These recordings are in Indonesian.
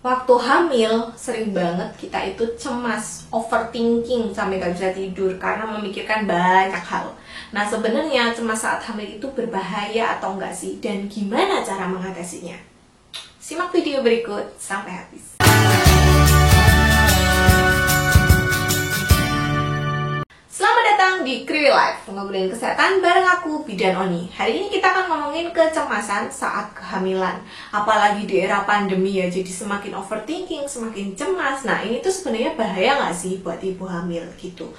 Waktu hamil, sering banget kita itu cemas, overthinking, sampai gak bisa tidur karena memikirkan banyak hal. Nah, sebenarnya cemas saat hamil itu berbahaya atau enggak sih? Dan gimana cara mengatasinya? Simak video berikut sampai habis. Selamat datang di Kriwi Life, ngobrolin kesehatan bareng aku, Bidan Oni. Hari ini kita akan ngomongin kecemasan saat kehamilan. Apalagi di era pandemi ya, jadi semakin overthinking, semakin cemas. Nah, ini tuh sebenarnya bahaya nggak sih buat ibu hamil gitu.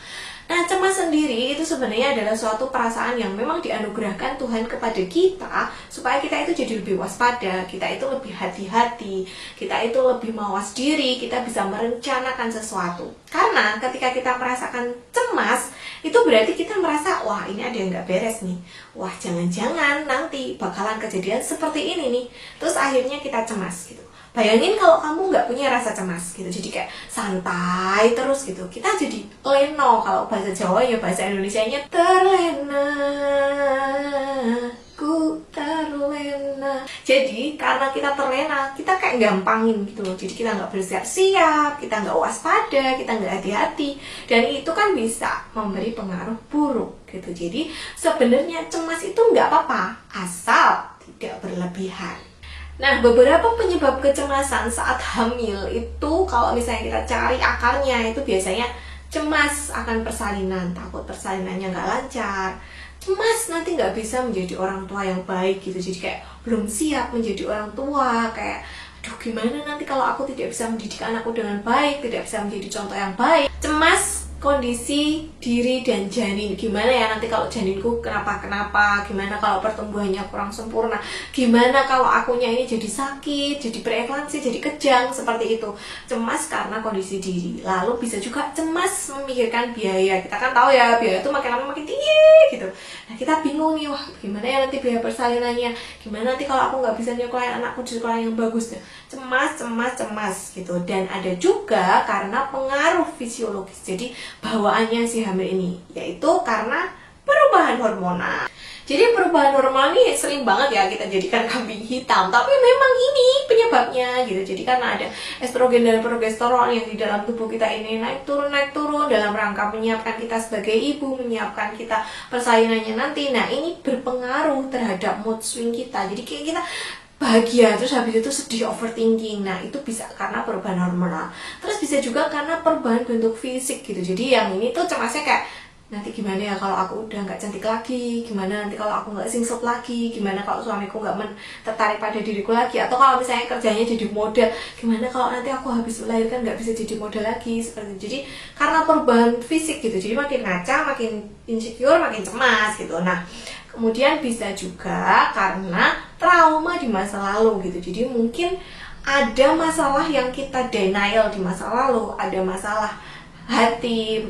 Nah, cemas sendiri itu sebenarnya adalah suatu perasaan yang memang dianugerahkan Tuhan kepada kita supaya kita itu jadi lebih waspada, kita itu lebih hati-hati, kita itu lebih mawas diri, kita bisa merencanakan sesuatu. Karena ketika kita merasakan cemas, itu berarti kita merasa, wah ini ada yang nggak beres nih, wah jangan-jangan nanti bakalan kejadian seperti ini nih. Terus akhirnya kita cemas gitu. Bayangin kalau kamu nggak punya rasa cemas gitu, jadi kayak santai terus gitu. Kita jadi leno, kalau bahasa Jawa ya bahasa Indonesianya terlena, ku terlena. Jadi karena kita terlena, kita kayak gampangin gitu loh. Jadi kita nggak bersiap-siap, kita nggak waspada, kita nggak hati-hati, dan itu kan bisa memberi pengaruh buruk gitu. Jadi sebenarnya cemas itu nggak apa-apa, asal tidak berlebihan. Nah, beberapa penyebab kecemasan saat hamil itu kalau misalnya kita cari akarnya itu biasanya cemas akan persalinan, takut persalinannya nggak lancar, cemas nanti nggak bisa menjadi orang tua yang baik gitu, jadi kayak belum siap menjadi orang tua, kayak aduh gimana nanti kalau aku tidak bisa mendidik anakku dengan baik, tidak bisa menjadi contoh yang baik. Cemas kondisi diri dan janin, gimana ya nanti kalau janinku kenapa-kenapa, gimana kalau pertumbuhannya kurang sempurna, gimana kalau akunya ini jadi sakit, jadi preeklamsi, jadi kejang, seperti itu. Cemas karena kondisi diri. Lalu bisa juga cemas memikirkan biaya. Kita kan tahu ya, biaya itu makin lama makin tinggi gitu. Nah, kita bingung nih, wah gimana ya nanti biaya persalinannya, gimana nanti kalau aku nggak bisa nyekolahin anakku di sekolah yang bagus. Cemas gitu. Dan ada juga karena pengaruh fisiologis, jadi bawaannya si hamil ini, yaitu karena perubahan hormonal. Jadi perubahan hormonal ini sering banget ya kita jadikan kambing hitam, tapi memang ini penyebabnya gitu. Jadi karena ada estrogen dan progesteron yang di dalam tubuh kita ini naik turun dalam rangka menyiapkan kita sebagai ibu, menyiapkan kita persalinannya nanti. Nah, ini berpengaruh terhadap mood swing kita. Jadi kayak kita bahagia, terus habis itu sedih, overthinking. Nah, itu bisa karena perubahan hormonal. Terus bisa juga karena perubahan bentuk fisik gitu. Jadi yang ini tuh cemasnya kayak, nanti gimana ya kalau aku udah nggak cantik lagi, gimana nanti kalau aku nggak singsut lagi, gimana kalau suamiku nggak tertarik pada diriku lagi, atau kalau misalnya kerjanya jadi model, gimana kalau nanti aku habis melahirkan nggak bisa jadi model lagi, seperti itu. Jadi karena perubahan fisik gitu, jadi makin ngaca, makin insecure, makin cemas gitu. Nah, kemudian bisa juga karena trauma di masa lalu gitu. Jadi mungkin ada masalah yang kita denial di masa lalu, ada masalah hati,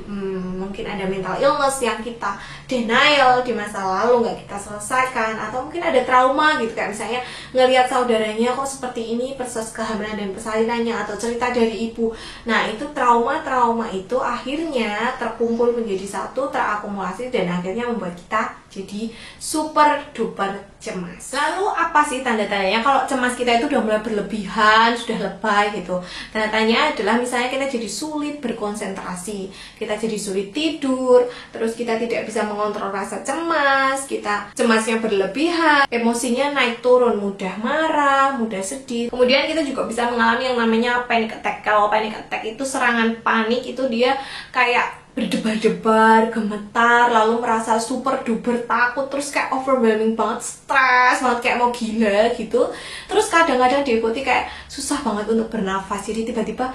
mungkin ada mental illness yang kita denial di masa lalu, nggak kita selesaikan, atau mungkin ada trauma gitu, kayak misalnya ngelihat saudaranya kok seperti ini proses kehamilan dan persalinannya, atau cerita dari ibu. Nah, itu trauma itu akhirnya terkumpul menjadi satu, terakumulasi, dan akhirnya membuat kita jadi super duper cemas. Lalu apa sih tanda-tandanya kalau cemas kita itu udah mulai berlebihan, sudah lebay gitu? Tanda-tandanya adalah misalnya kita jadi sulit berkonsentrasi, kita jadi sulit tidur, terus kita tidak bisa mengontrol rasa cemas, kita cemasnya berlebihan, emosinya naik turun, mudah marah, mudah sedih. Kemudian kita juga bisa mengalami yang namanya panic attack. Kalau panic attack itu serangan panik, itu dia kayak berdebar-debar, gemetar, lalu merasa super duper takut, terus kayak overwhelming banget, stres banget, kayak mau gila gitu. Terus kadang-kadang diikuti kayak susah banget untuk bernafas, jadi tiba-tiba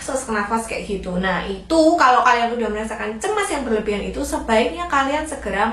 sesak nafas kayak gitu. Nah, itu kalau kalian udah merasakan cemas yang berlebihan itu, sebaiknya kalian segera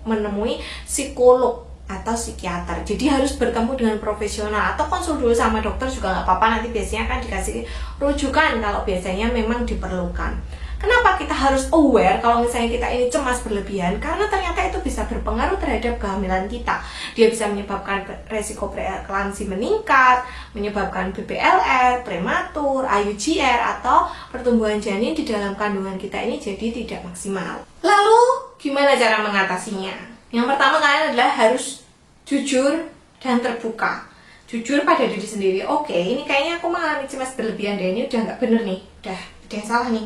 menemui psikolog atau psikiater. Jadi harus bertemu dengan profesional, atau konsul dulu sama dokter juga nggak apa-apa, nanti biasanya kan dikasih rujukan kalau biasanya memang diperlukan. Kenapa kita harus aware kalau misalnya kita ini cemas berlebihan? Karena ternyata itu bisa berpengaruh terhadap kehamilan kita. Dia bisa menyebabkan resiko preeklamsi meningkat, menyebabkan BPLR, prematur, IUGR, atau pertumbuhan janin di dalam kandungan kita ini jadi tidak maksimal. Lalu, gimana cara mengatasinya? Yang pertama kalian adalah harus jujur dan terbuka. jujur pada diri sendiri, oke, ini kayaknya aku mengalami cemas berlebihan deh, ini udah nggak bener nih, udah yang salah nih.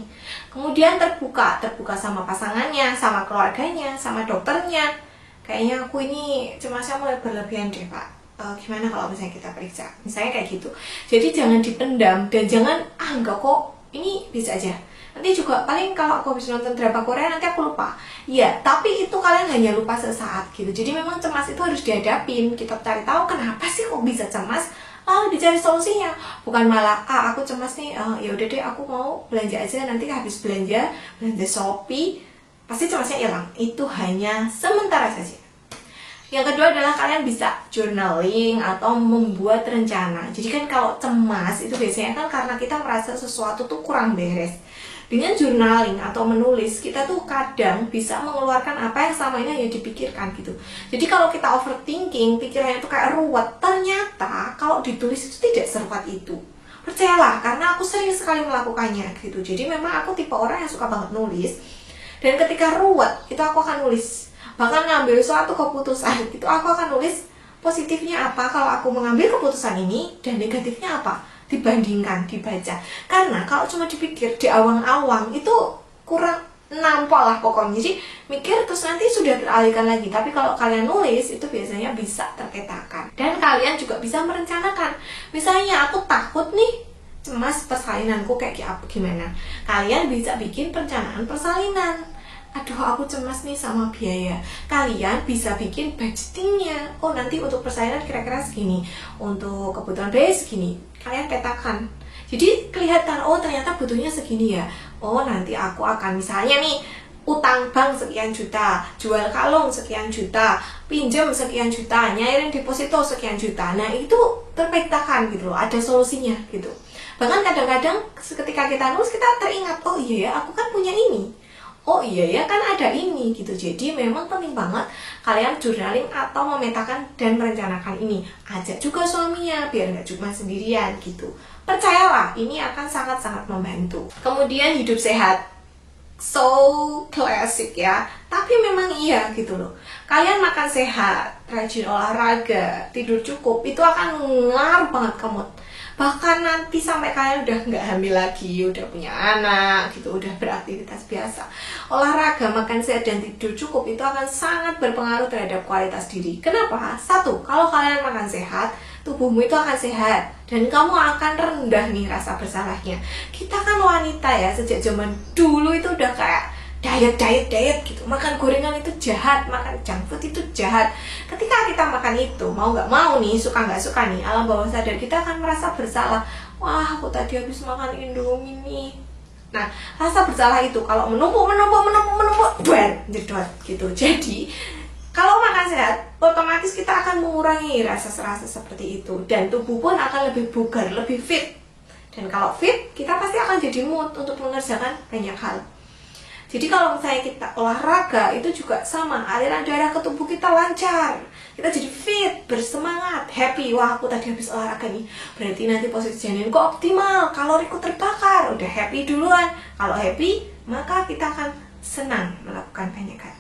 Kemudian terbuka sama pasangannya, sama keluarganya, sama dokternya. Kayaknya aku ini cemasnya mulai berlebihan deh Pak. Gimana kalau misalnya kita periksa? Misalnya kayak gitu. Jadi jangan dipendam dan jangan enggak kok, ini bisa aja. Nanti juga paling kalau aku habis nonton drama Korea nanti aku lupa. Ya, tapi itu kalian hanya lupa sesaat gitu. Jadi memang cemas itu harus dihadapin. Kita cari tahu kenapa sih kok bisa cemas. Dicari solusinya. Bukan malah aku cemas nih, ya udah deh aku mau belanja aja, nanti habis belanja Shopee pasti cemasnya hilang. Itu hanya sementara saja. Yang kedua adalah kalian bisa journaling atau membuat rencana. Jadi kan kalau cemas itu biasanya kan karena kita merasa sesuatu tuh kurang beres. Dengan journaling atau menulis, kita tuh kadang bisa mengeluarkan apa yang selama ini hanya dipikirkan gitu. Jadi kalau kita overthinking, pikirannya tuh kayak ruwet, ternyata kalau ditulis itu tidak seruat itu. Percayalah, karena aku sering sekali melakukannya gitu. Jadi memang aku tipe orang yang suka banget nulis. Dan ketika ruwet, itu aku akan nulis. Bahkan ngambil suatu keputusan, itu aku akan nulis positifnya apa kalau aku mengambil keputusan ini, dan negatifnya apa, dibandingkan, dibaca. Karena kalau cuma dipikir di awang-awang itu kurang nampol lah pokoknya. Jadi mikir terus nanti sudah teralihkan lagi. Tapi kalau kalian nulis itu biasanya bisa terpetakan. Dan kalian juga bisa merencanakan. Misalnya aku takut nih cemas persalinanku kayak apa gimana. Kalian bisa bikin perencanaan persalinan. Aduh aku cemas nih sama biaya. Kalian bisa bikin budgetingnya. Oh nanti untuk persalinan kira-kira segini, untuk kebutuhan biaya segini. Kalian petakan. Jadi kelihatan, oh ternyata butuhnya segini ya. Oh nanti aku akan misalnya nih utang bank sekian juta, jual kalung sekian juta, pinjam sekian juta, nyairin deposito sekian juta. Nah itu terpetakan gitu loh, ada solusinya gitu. Bahkan kadang-kadang ketika kita nulis kita teringat, oh iya ya aku kan punya ini. Oh iya ya kan ada ini gitu. Jadi memang penting banget kalian journaling atau memetakan dan merencanakan ini. Ajak juga suaminya biar nggak cuma sendirian gitu. Percayalah ini akan sangat-sangat membantu. Kemudian hidup sehat. So klasik ya. Tapi memang iya gitu loh. Kalian makan sehat, rajin olahraga, tidur cukup, itu akan ngaruh banget ke mood. Bahkan nanti sampai kalian udah nggak hamil lagi, udah punya anak gitu, udah beraktivitas biasa, olahraga, makan sehat, dan tidur cukup itu akan sangat berpengaruh terhadap kualitas diri. Kenapa? Satu, kalau kalian makan sehat, tubuhmu itu akan sehat dan kamu akan rendah nih rasa bersalahnya. Kita kan wanita ya, sejak zaman dulu itu udah kayak diet gitu, makan gorengan itu jahat, makan junk food itu jahat. Ketika kita makan itu, mau nggak mau nih, suka nggak suka nih, alam bawah sadar kita akan merasa bersalah. Wah aku tadi habis makan Indomie nih. Nah rasa bersalah itu kalau menumpuk jedot gitu. Jadi kalau makan sehat, otomatis kita akan mengurangi rasa-rasa seperti itu, dan tubuh pun akan lebih bugar, lebih fit. Dan kalau fit, kita pasti akan jadi mood untuk mengerjakan banyak hal. Jadi kalau misalnya kita olahraga, itu juga sama, aliran darah ke tubuh kita lancar, kita jadi fit, bersemangat, happy. Wah aku tadi habis olahraga nih, berarti nanti posisi janinku optimal, kaloriku terbakar, udah happy duluan. Kalau happy, maka kita akan senang melakukan banyak hal.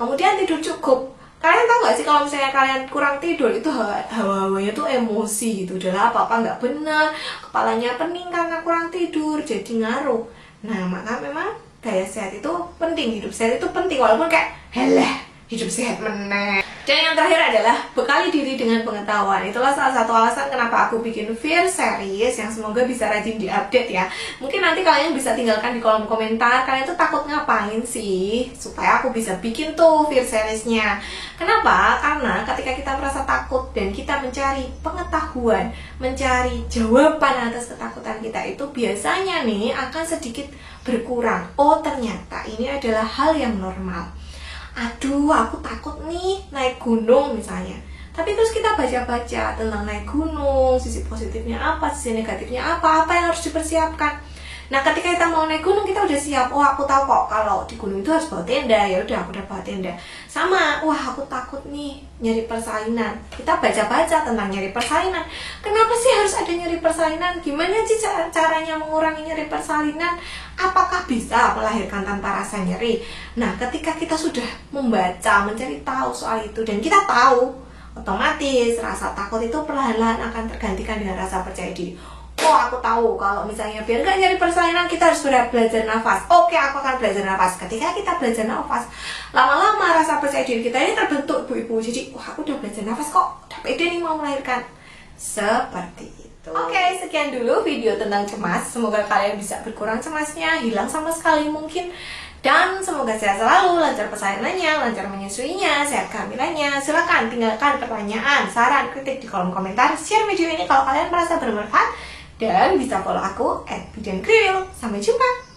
Kemudian tidur cukup. Kalian tahu gak sih kalau misalnya kalian kurang tidur, itu hawa-hawanya tuh emosi gitu, udahlah apa-apa nggak bener, kepalanya pening karena kurang tidur, jadi ngaruh. Nah maka memang gaya sehat itu penting, hidup sehat itu penting, walaupun kayak helah hidup sehat meneh. Dan yang terakhir adalah bekali diri dengan pengetahuan. Itulah salah satu alasan kenapa aku bikin Fear Series yang semoga bisa rajin diupdate ya. Mungkin nanti kalian bisa tinggalkan di kolom komentar, kalian tuh takut ngapain sih, supaya aku bisa bikin tuh Fear Seriesnya. Kenapa? Karena ketika kita merasa takut dan kita mencari pengetahuan, mencari jawaban atas ketakutan kita, itu biasanya nih akan sedikit berkurang. Oh ternyata ini adalah hal yang normal. Aduh aku takut nih naik gunung misalnya, tapi terus kita baca-baca tentang naik gunung, sisi positifnya apa, sisi negatifnya apa yang harus dipersiapkan. Nah ketika kita mau naik gunung kita udah siap, oh aku tahu kok kalau di gunung itu harus bawa tenda, ya udah aku udah bawa tenda. Sama, wah aku takut nih nyari persalinan, kita baca-baca tentang nyari persalinan. Kenapa sih harus ada nyari persalinan? Gimana sih caranya mengurangi nyari persalinan? Apakah bisa melahirkan tanpa rasa nyeri? Nah ketika kita sudah membaca, mencari tahu soal itu, dan kita tahu otomatis rasa takut itu perlahan-lahan akan tergantikan dengan rasa percaya diri. Oh, aku tahu kalau misalnya biar nggak nyari persalinan kita harus belajar nafas. Oke, aku akan belajar nafas. Ketika kita belajar nafas, lama-lama rasa percaya diri kita ini terbentuk, ibu-ibu. Jadi, wah, aku udah belajar nafas kok, udah pede nih mau melahirkan. Seperti itu. Oke, sekian dulu video tentang cemas. Semoga kalian bisa berkurang cemasnya, hilang sama sekali mungkin. Dan semoga sehat selalu, lancar persalinannya, lancar menyusuinya, sehat kehamilannya. Silahkan tinggalkan pertanyaan, saran, kritik di kolom komentar. Share video ini kalau kalian merasa bermanfaat. Dan bisa follow aku @bidankriwil. Sampai jumpa!